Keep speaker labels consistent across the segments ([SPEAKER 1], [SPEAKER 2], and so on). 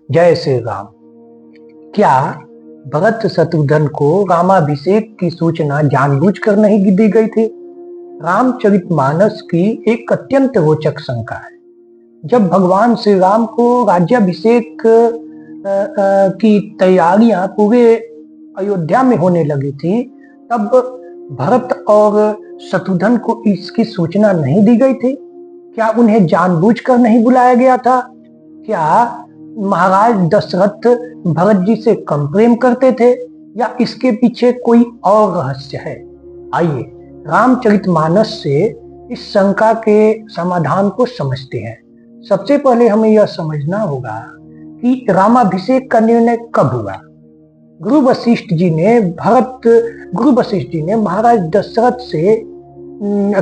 [SPEAKER 1] जय श्री राम। क्या भरत शत्रुघ्न को रामाभिषेक की सूचना जानबूझकर नहीं दी गई थी? रामचरितमानस की एक अत्यंत रोचक शंका है। जब भगवान श्री राम को राज्याभिषेक की तैयारियां पूरे अयोध्या में होने लगी थी, तब भरत और शत्रुघ्न को इसकी सूचना नहीं दी गई थी? क्या उन्हें जानबूझकर नहीं बुलाया गया था? क्या महाराज दशरथ भरत जी से कम प्रेम करते थे, या इसके पीछे कोई और रहस्य है? आइए रामचरितमानस से इस शंका के समाधान को समझते हैं। सबसे पहले हमें यह समझना होगा कि रामाभिषेक का निर्णय कब हुआ। गुरु वशिष्ठ जी ने महाराज दशरथ से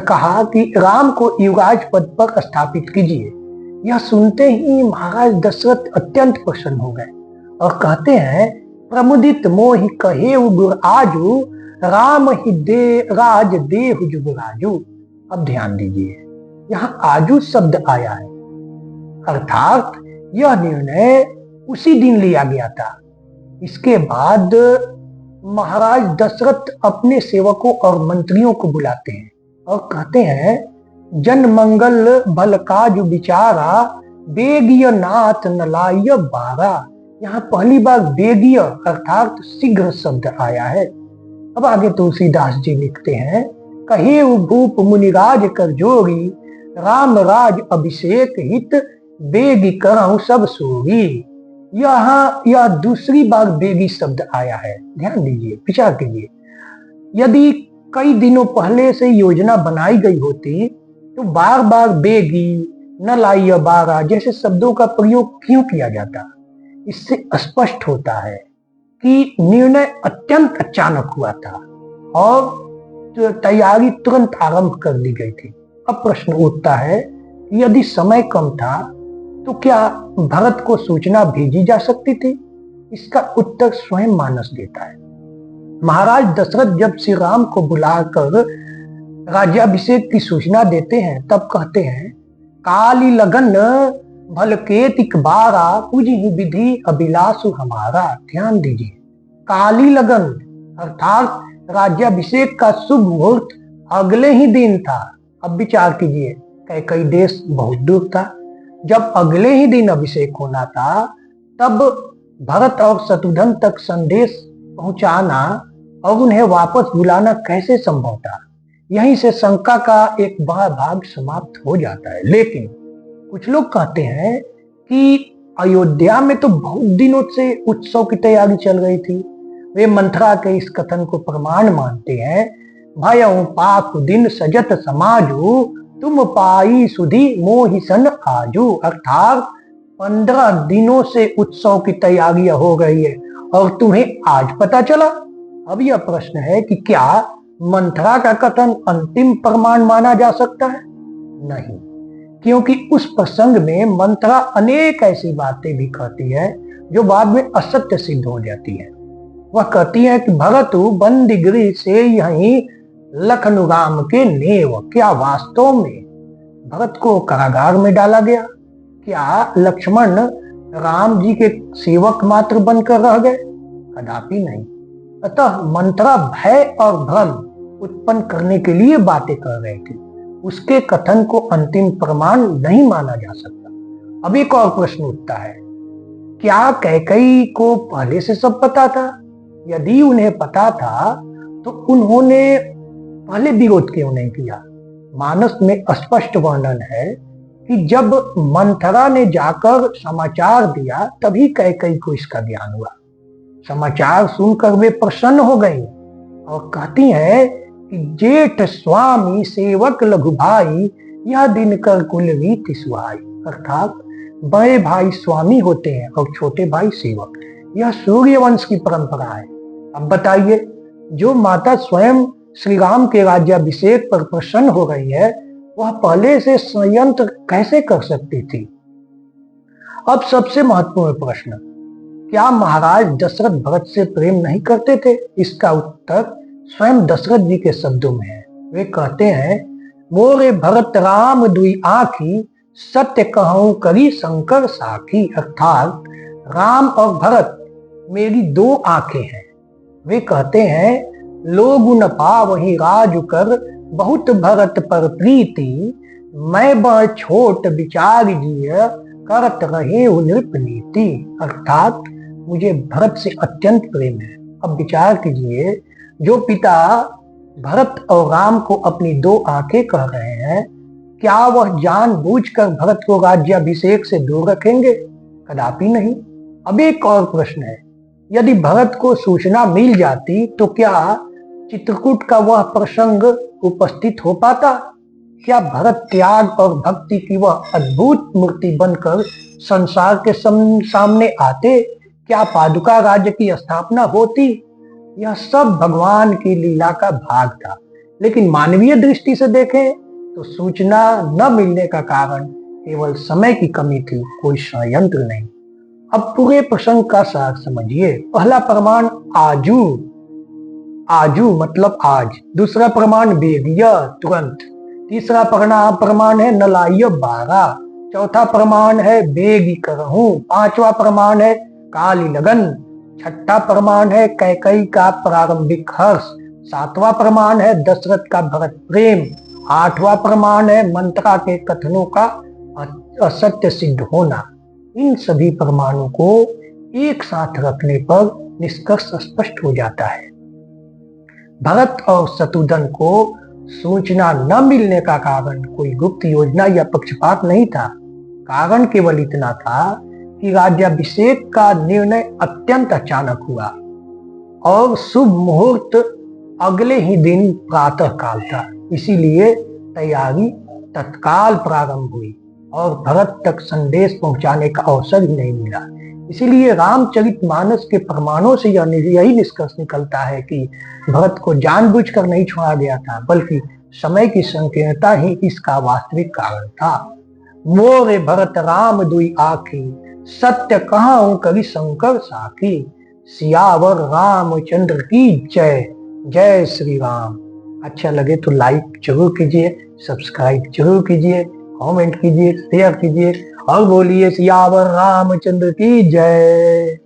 [SPEAKER 1] कहा कि राम को युवराज पद पर स्थापित कीजिए। यह सुनते ही महाराज दशरथ अत्यंत प्रसन्न हो गए और कहते हैं, प्रमुदित मोहि कहेउ गुर आजू, राम ही दे राज देहु जुगराजू। अब ध्यान दीजिए, यहाँ आजू शब्द आया है, अर्थात यह निर्णय उसी दिन लिया गया था। इसके बाद महाराज दशरथ अपने सेवकों और मंत्रियों को बुलाते हैं और कहते हैं, जन मंगल भल काज विचारा, बेगिय नाथ नलाय बारा। यहाँ पहली बार बेगिय अर्थात शीघ्र शब्द आया है। अब आगे तुलसीदास जी लिखते हैं, कहे भूप मुनिराज कर जोरी, राम राज अभिषेक हित, बेगी करहु सब सोरी। यहाँ यह दूसरी बार बेगी शब्द आया है। ध्यान दीजिए, विचार कीजिए। यदि कई दिनों पहले से योजना बनाई गई होती तो बार बार बेगी, न लाइय बारा जैसे शब्दों का प्रयोग क्यों किया जाता? इससे स्पष्ट होता है कि निर्णय अत्यंत अचानक हुआ था और तैयारी तुरंत आरंभ कर दी गई थी। अब प्रश्न उठता है कि यदि समय कम था तो क्या भरत को सूचना भेजी जा सकती थी? इसका उत्तर स्वयं मानस देता है। महाराज दशरथ जब श्री राम को बुलाकर राज्याभिषेक की सूचना देते हैं, तब कहते हैं, काली लगन भल केतिक बारा, पूजी विधि अभिलाषु हमारा। ध्यान दीजिए, काली लगन अर्थात राज्याभिषेक का शुभ मुहूर्त अगले ही दिन था। अब विचार कीजिए, कई देश बहुत दूर था। जब अगले ही दिन अभिषेक होना था, तब भरत और शत्रुघ्न तक संदेश पहुंचाना और उन्हें वापस बुलाना कैसे संभव था? यहीं से शंका का एक बड़ा भाग समाप्त हो जाता है। लेकिन कुछ लोग कहते हैं कि अयोध्या में तो बहुत दिनों से उत्सव की तैयारी चल रही थी। वे मंथरा के इस कथन को प्रमाण मानते हैं, भयउ पाक दिन सजत समाजू, तुम पाई सुधी मोहि सन आजू। अर्थात 15 दिनों से उत्सव की तैयारियां हो गई है और तुम्हें आज पता चला। अब यह प्रश्न है कि क्या मंथरा का कथन अंतिम प्रमाण माना जा सकता है? नहीं, क्योंकि उस प्रसंग में मंथरा अनेक ऐसी बातें भी कहती है जो बाद में असत्य सिद्ध हो जाती है। वह कहती है कि भरतु बंदीगृह से यहीं लखनऊ राम के नेव। क्या वास्तव में भरत को कारागार में डाला गया? क्या लक्ष्मण राम जी के सेवक मात्र बनकर रह गए? कदापि नहीं। अतः मंथरा भय और भ्रम उत्पन्न करने के लिए बातें कर रहे थे। उसके कथन को अंतिम प्रमाण नहीं माना जा सकता। अब एक और प्रश्न उठता है, क्या कैकेयी को पहले से सब पता था? यदि उन्हें पता था तो उन्होंने पहले विरोध क्यों नहीं किया? मानस में स्पष्ट वर्णन है कि जब मंथरा ने जाकर समाचार दिया, तभी कैकेयी को इसका ज्ञान हुआ। समाचार सुनकर वे प्रसन्न हो गई और कहती हैं कि जेठ स्वामी सेवक लघु भाई, यह दिन कर कुल रीति सुहाई। अर्थात बड़े भाई स्वामी होते हैं और छोटे भाई सेवक। यह सूर्यवंश की परंपरा है। अब बताइए, जो माता स्वयं श्री राम के राज्याभिषेक पर प्रसन्न हो रही है, वह पहले से संयंत्र कैसे कर सकती थी? अब सबसे महत्वपूर्ण प्रश्न, क्या महाराज दशरथ भरत से प्रेम नहीं करते थे? इसका उत्तर स्वयं दशरथ जी के शब्दों में है। वे कहते हैं, मोरे भरत राम दुई आँखी, सत्य कहूं करी शंकर साखी। अर्थात राम और भरत मेरी दो आंखें हैं। वे कहते हैं, लोग न पावहि राजु कर, बहुत भरत पर प्रीति, मैं बड़ छोट विचार जिय, करत रहे नृप नीति। अर्थात मुझे भरत से अत्यंत प्रेम है। अब विचार कीजिए, जो पिता भरत और राम को अपनी दो आंखें कह रहे हैं, क्या वह जानबूझकर भरत को राज्याभिषेक से दूर रखेंगे? कदापि नहीं। अब एक और प्रश्न है, यदि भरत को सूचना मिल जाती तो क्या चित्रकूट का वह प्रसंग उपस्थित हो पाता? क्या भरत त्याग और भक्ति की वह अद्भुत मूर्ति बनकर संसार के सामने आते? क्या पादुका राज्य की स्थापना होती? यह सब भगवान की लीला का भाग था। लेकिन मानवीय दृष्टि से देखें तो सूचना न मिलने का कारण केवल समय की कमी थी, कोई षड्यंत्र नहीं। अब पूरे प्रसंग का सार समझिए। पहला प्रमाण आजू, आजू मतलब आज। दूसरा प्रमाण बेगिया, तुरंत। तीसरा प्रमाण है नलाय 12। चौथा प्रमाण है बेगी करहूं। पांचवा प्रमाण है काली लगन। छठा प्रमाण है कैकई का प्रारंभिक हर्ष। सातवां प्रमाण है दशरथ का भरत प्रेम। आठवां प्रमाण है मंत्रा के कथनों का असत्य सिद्ध होना। इन सभी प्रमाणों को एक साथ रखने पर निष्कर्ष स्पष्ट हो जाता है। भरत और शत्रुघ्न को सूचना न मिलने का कारण कोई गुप्त योजना या पक्षपात नहीं था। कारण केवल इतना था कि राज्याभिषेक का निर्णय अत्यंत अचानक हुआ और शुभ मुहूर्त अगले ही दिन प्रातः काल था। इसीलिए तैयारी तत्काल प्रारंभ हुई और भरत तक संदेश पहुंचाने का अवसर ही नहीं मिला। इसीलिए रामचरितमानस के प्रमाणों से यही निष्कर्ष निकलता है कि भरत को जानबूझकर नहीं छोड़ा गया था, बल्कि समय की संकीर्णता ही इसका वास्तविक कारण था। मोरे भरत राम दुई आखी, सत्य कहाऊं कवि शंकर साखी। सियावर रामचंद्र की जय। जय श्री राम। अच्छा लगे तो लाइक जरूर कीजिए, सब्सक्राइब जरूर कीजिए, कमेंट कीजिए, शेयर कीजिए और बोलिए सियावर रामचंद्र की जय।